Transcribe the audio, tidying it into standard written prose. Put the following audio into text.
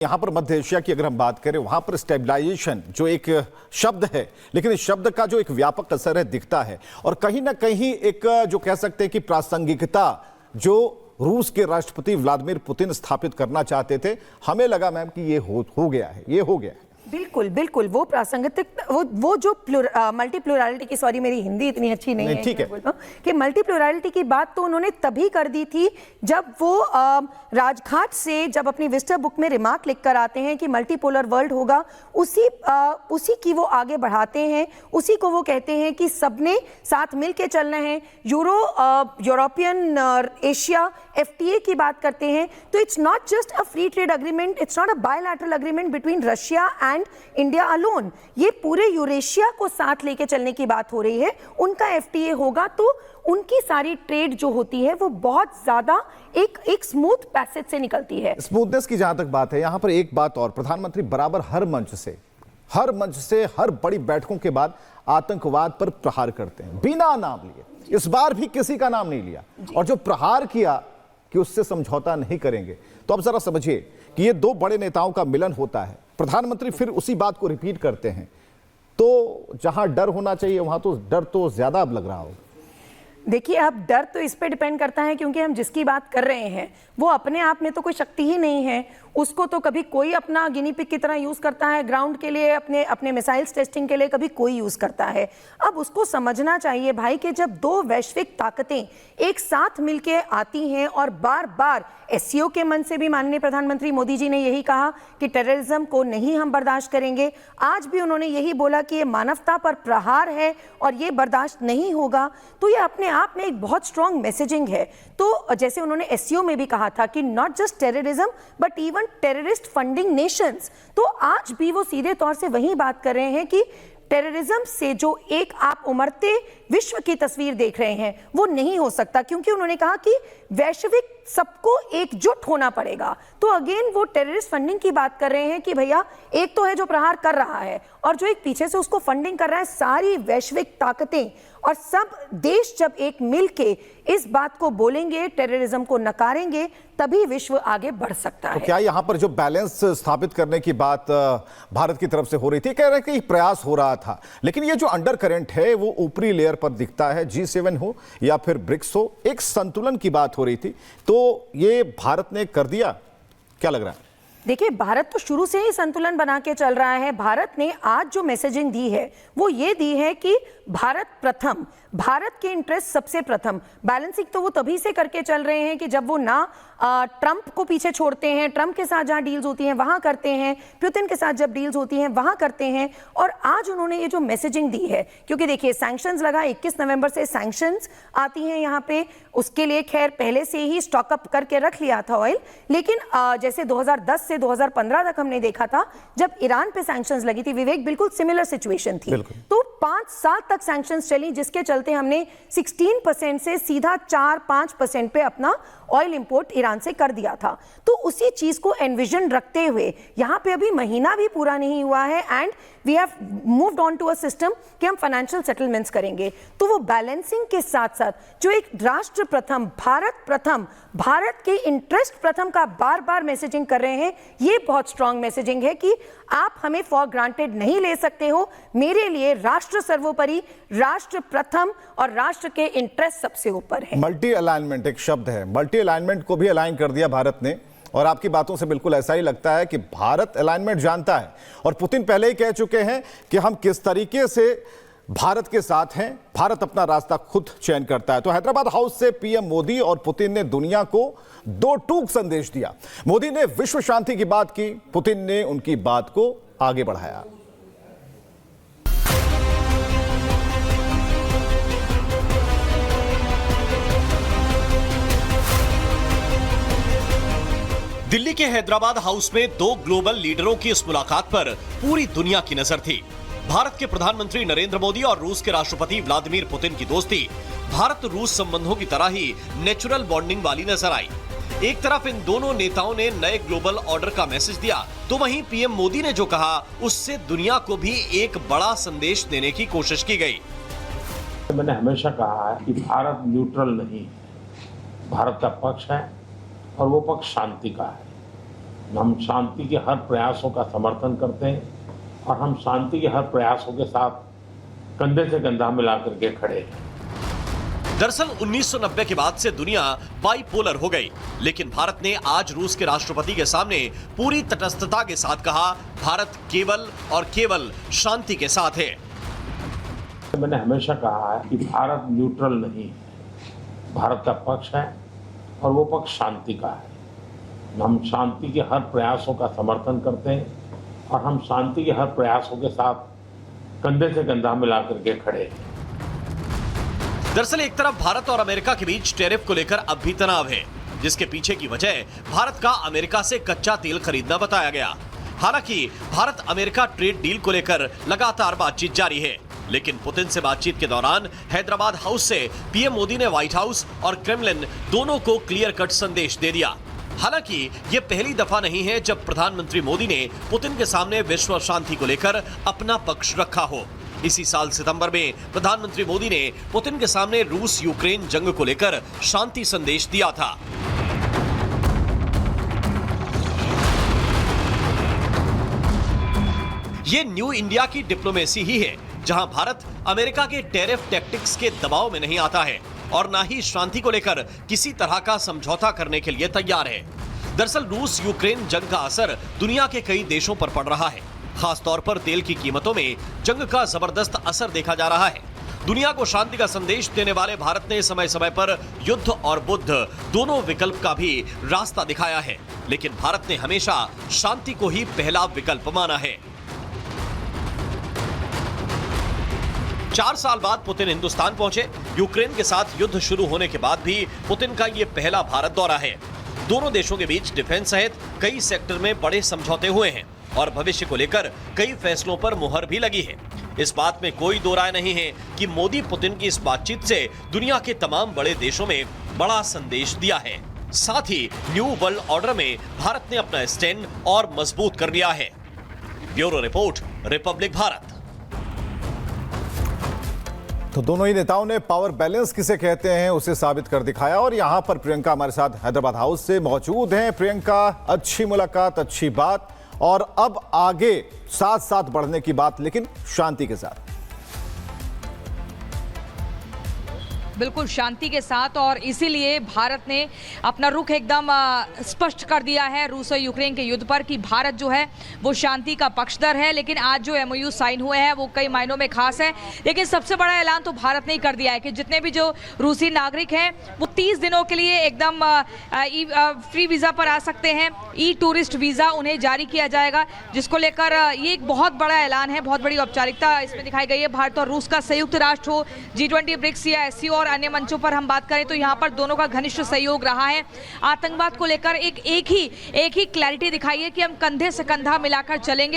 यहाँ पर मध्य एशिया की अगर हम बात करें, वहां पर स्टेबलाइजेशन जो एक शब्द है, लेकिन इस शब्द का जो एक व्यापक असर है दिखता है। और कहीं ना कहीं एक जो कह सकते हैं कि प्रासंगिकता जो रूस के राष्ट्रपति व्लादिमीर पुतिन स्थापित करना चाहते थे, हमें लगा मैम कि ये हो गया है, ये हो गया है। बिल्कुल बिल्कुल, वो प्रासंगिक वो जो मल्टी प्लुरलिटी की, सॉरी मेरी हिंदी इतनी अच्छी नहीं है, ठीक है कि मल्टी प्लुरलिटी की बात तो उन्होंने तभी कर दी थी जब वो राजघाट से जब अपनी विजिटर बुक में रिमार्क लिख कर आते हैं कि मल्टीपोलर वर्ल्ड होगा, उसी की वो आगे बढ़ाते हैं, उसी को वो कहते हैं कि सबने साथ मिल के चलना है। यूरोपियन एशिया FTA की बात करते हैं, तो it's not just a free trade agreement, it's not a bilateral agreement between Russia and India alone. ये पूरे यूरेशिया को साथ लेके चलने की बात हो रही है। उनका FTA होगा तो उनकी सारी ट्रेड जो होती है वो बहुत ज्यादा एक स्मूथ पैसेज से निकलती है। स्मूथनेस की जहां तक बात है, यहां पर एक बात और, प्रधानमंत्री बराबर हर मंच से हर बड़ी बैठकों के बाद आतंकवाद पर प्रहार करते हैं बिना नाम लिए। इस बार भी किसी का नाम नहीं लिया, और जो प्रहार किया कि उससे समझौता नहीं करेंगे। तो अब जरा समझिए कि ये दो बड़े नेताओं का मिलन होता है, प्रधानमंत्री फिर उसी बात को रिपीट करते हैं, तो जहां डर होना चाहिए वहां तो डर तो ज्यादा अब लग रहा हो। देखिए, अब डर तो इस पे डिपेंड करता है क्योंकि हम जिसकी बात कर रहे हैं वो अपने आप में तो कोई शक्ति ही नहीं है। उसको तो कभी कोई अपना गिनी पिग की तरह यूज करता है ग्राउंड के लिए, अपने मिसाइल्स टेस्टिंग के लिए कभी कोई यूज करता है। अब उसको समझना चाहिए भाई कि जब दो वैश्विक ताकतें एक साथ मिलके आती हैं और बार बार SCO के मन से भी माननीय प्रधानमंत्री मोदी जी ने यही कहा कि टेररिज्म को नहीं हम बर्दाश्त करेंगे। आज भी उन्होंने यही बोला कि ये मानवता पर प्रहार है और ये बर्दाश्त नहीं होगा। तो ये अपने आप में एक बहुत स्ट्रॉन्ग मैसेजिंग है। तो जैसे उन्होंने SCO में भी कहा था कि not just terrorism but even terrorist funding Nations, तो आज भी वो सीधे तौर से वही बात कर रहे हैं कि टेररिज्म से जो एक आप उमड़ते विश्व की तस्वीर देख रहे हैं वो नहीं हो सकता, क्योंकि उन्होंने कहा कि वैश्विक सबको एकजुट होना पड़ेगा। तो अगेन वो टेररिस्ट फंडिंग की बात कर रहे हैं कि भैया एक तो है जो प्रहार कर रहा है और जो एक पीछे से उसको फंडिंग कर रहा है, सारी वैश्विक ताकतें और सब देश जब एक मिलके इस बात को बोलेंगे, टेररिज्म को नकारेंगे, तभी विश्व आगे बढ़ सकता है। तो क्या यहाँ पर जो बैलेंस स्थापित करने की बात भारत की तरफ से हो रही थी, कह रहे कि प्रयास हो रहा था, लेकिन ये जो अंडर करंट है वो ऊपरी लेयर पर दिखता है, G7 हो या फिर ब्रिक्स हो, एक संतुलन की बात हो रही थी, तो ये भारत ने कर दिया, क्या लग रहा है? देखिए, भारत तो शुरू से ही संतुलन बना के चल रहा है। भारत ने आज जो मैसेजिंग दी है वो ये दी है कि भारत प्रथम, भारत के इंटरेस्ट सबसे प्रथम। बैलेंसिंग तो वो तभी से करके चल रहे हैं कि जब वो ना ट्रंप को पीछे छोड़ते हैं, ट्रंप के साथ जहां डील्स होती हैं वहां करते हैं, पुतिन के साथ जब डील्स होती हैं वहां करते हैं। और आज उन्होंने ये जो मैसेजिंग दी है, क्योंकि देखिए सैंक्शंस लगा, 21 नवंबर से सैंक्शंस आती हैं यहाँ पे, उसके लिए खैर पहले से ही स्टॉकअप करके रख लिया था ऑयल, लेकिन जैसे 2010 से 2015 तक हमने देखा था जब ईरान पे सैंक्शंस लगी थी, विवेक, बिल्कुल सिमिलर सिचुएशन थी। तो 5 साल तक सैंक्शंस चली, जिसके चलते हमने 16% से सीधा 4-5% पे अपना ऑयल इंपोर्ट ईरान से कर दिया था। तो उसी चीज को एनविजन रखते हुए यहाँ पे अभी महीना भी पूरा नहीं हुआ है and we have moved on to a system कि हम फाइनेंशियल सेटलमेंट्स करेंगे। तो वो बैलेंसिंग के साथ साथ जो एक राष्ट्र प्रथम, भारत के इंटरेस्ट प्रथम का बार बार मैसेजिंग कर रहे हैं, ये बहुत स्ट्रॉन्ग मैसेजिंग है कि आप हमें फॉर ग्रांटेड नहीं ले सकते हो। मेरे लिए राष्ट्र सर्वोपरि, राष्ट्र प्रथम और राष्ट्र के इंटरेस्ट सबसे ऊपर है। मल्टी अलाइनमेंट एक शब्द है, मल्टी अलाइनमेंट को भी अलाइन कर दिया भारत ने, और आपकी बातों से बिल्कुल ऐसा ही लगता है कि भारत अलाइनमेंट जानता है। और पुतिन पहले ही कह चुके हैं कि हम किस तरीके से भारत के साथ हैं, भारत अपना रास्ता खुद चयन करता है। तो हैदराबाद हाउस से PM मोदी और पुतिन ने दुनिया को दो टूक संदेश दिया। मोदी ने विश्व शांति की बात की, पुतिन ने उनकी बात को आगे बढ़ाया। दिल्ली के हैदराबाद हाउस में दो ग्लोबल लीडरों की इस मुलाकात पर पूरी दुनिया की नजर थी। भारत के प्रधानमंत्री नरेंद्र मोदी और रूस के राष्ट्रपति व्लादिमीर पुतिन की दोस्ती भारत रूस संबंधों की तरह ही नेचुरल बॉन्डिंग वाली नजर आई। एक तरफ इन दोनों नेताओं ने नए ग्लोबल ऑर्डर का मैसेज दिया, तो वहीं PM मोदी ने जो कहा उससे दुनिया को भी एक बड़ा संदेश देने की कोशिश की गई। मैंने हमेशा कहा है कि भारत न्यूट्रल नहीं है, भारत का पक्ष है और वो पक्ष शांति का है। हम शांति के हर प्रयासों का समर्थन करते हैं और हम शांति के हर प्रयासों के साथ कंधे से कंधा मिलाकर के खड़े हैं। दरअसल 1990 के बाद से दुनिया बाइपोलर हो गई, लेकिन भारत ने आज रूस के राष्ट्रपति के सामने पूरी तटस्थता के साथ कहा, भारत केवल और केवल शांति के साथ है। मैंने हमेशा कहा है कि भारत न्यूट्रल नहीं है, भारत का पक्ष है और वो पक्ष शांति का है। हम शांति के हर प्रयासों का समर्थन करते हैं और हम शांति के हर प्रयासों के साथ कंधे से कंधा मिलाकर के खड़े हैं। दरअसल एक तरफ भारत और अमेरिका के बीच टैरिफ को लेकर अब भी तनाव है, जिसके पीछे की वजह भारत का अमेरिका से कच्चा तेल खरीदना बताया गया। हालांकि भारत अमेरिका ट्रेड डील को लेकर लगातार बातचीत जारी है, लेकिन पुतिन से बातचीत के दौरान हैदराबाद हाउस से पीएम मोदी ने व्हाइट हाउस और क्रेमलिन दोनों को क्लियर कट संदेश दे दिया। हालांकि ये पहली दफा नहीं है जब प्रधानमंत्री मोदी ने पुतिन के सामने विश्व शांति को लेकर अपना पक्ष रखा हो। इसी साल सितंबर में प्रधानमंत्री मोदी ने पुतिन के सामने रूस यूक्रेन जंग को लेकर शांति संदेश दिया था। ये न्यू इंडिया की डिप्लोमेसी ही है, जहां भारत अमेरिका के टैरिफ टैक्टिक्स के दबाव में नहीं आता है और ना ही शांति को लेकर किसी तरह का समझौता करने के लिए तैयार है। दरअसल रूस यूक्रेन जंग का असर दुनिया के कई देशों पर पड़ रहा है। खास तौर पर तेल की कीमतों में जंग का जबरदस्त असर देखा जा रहा है। दुनिया को शांति का संदेश देने वाले भारत ने समय समय पर युद्ध और बुद्ध दोनों विकल्प का भी रास्ता दिखाया है, लेकिन भारत ने हमेशा शांति को ही पहला विकल्प माना है। 4 साल बाद पुतिन हिंदुस्तान पहुंचे। यूक्रेन के साथ युद्ध शुरू होने के बाद भी पुतिन का ये पहला भारत दौरा है। दोनों देशों के बीच डिफेंस सहित कई सेक्टर में बड़े समझौते हुए हैं और भविष्य को लेकर कई फैसलों पर मुहर भी लगी है। इस बात में कोई दो राय नहीं है कि मोदी पुतिन की इस बातचीत से दुनिया के तमाम बड़े देशों में बड़ा संदेश दिया है। साथ ही न्यू वर्ल्ड ऑर्डर में भारत ने अपना स्टैंड और मजबूत कर लिया है। Bureau report, Republic Bharat. तो दोनों ही नेताओं ने पावर बैलेंस किसे कहते हैं उसे साबित कर दिखाया और यहां पर प्रियंका हमारे साथ हैदराबाद हाउस से मौजूद हैं। प्रियंका, अच्छी मुलाकात, अच्छी बात, और अब आगे साथ साथ बढ़ने की बात, लेकिन शांति के साथ। बिल्कुल शांति के साथ, और इसीलिए भारत ने अपना रुख एकदम स्पष्ट कर दिया है रूस और यूक्रेन के युद्ध पर कि भारत जो है वो शांति का पक्षधर है। लेकिन आज जो एमओयू साइन हुए हैं वो कई मायनों में खास है, लेकिन सबसे बड़ा ऐलान तो भारत ने ही कर दिया है कि जितने भी जो रूसी नागरिक हैं वो 30 दिनों के लिए एकदम फ्री वीज़ा पर आ सकते हैं। ई टूरिस्ट वीज़ा उन्हें जारी किया जाएगा, जिसको लेकर ये एक बहुत बड़ा ऐलान है, बहुत बड़ी औपचारिकता इसमें दिखाई गई है। भारत और रूस का संयुक्त राष्ट्र हो, G20, ब्रिक्स या SCO और अन्य मंचों पर हम बात करें तो यहाँ पर दोनों का घनिष्ठ सहयोग रहा है। आतंकवाद को लेकर एक ही क्लैरिटी दिखाई है कि हम कंधे से कंधा मिलाकर चलेंगे।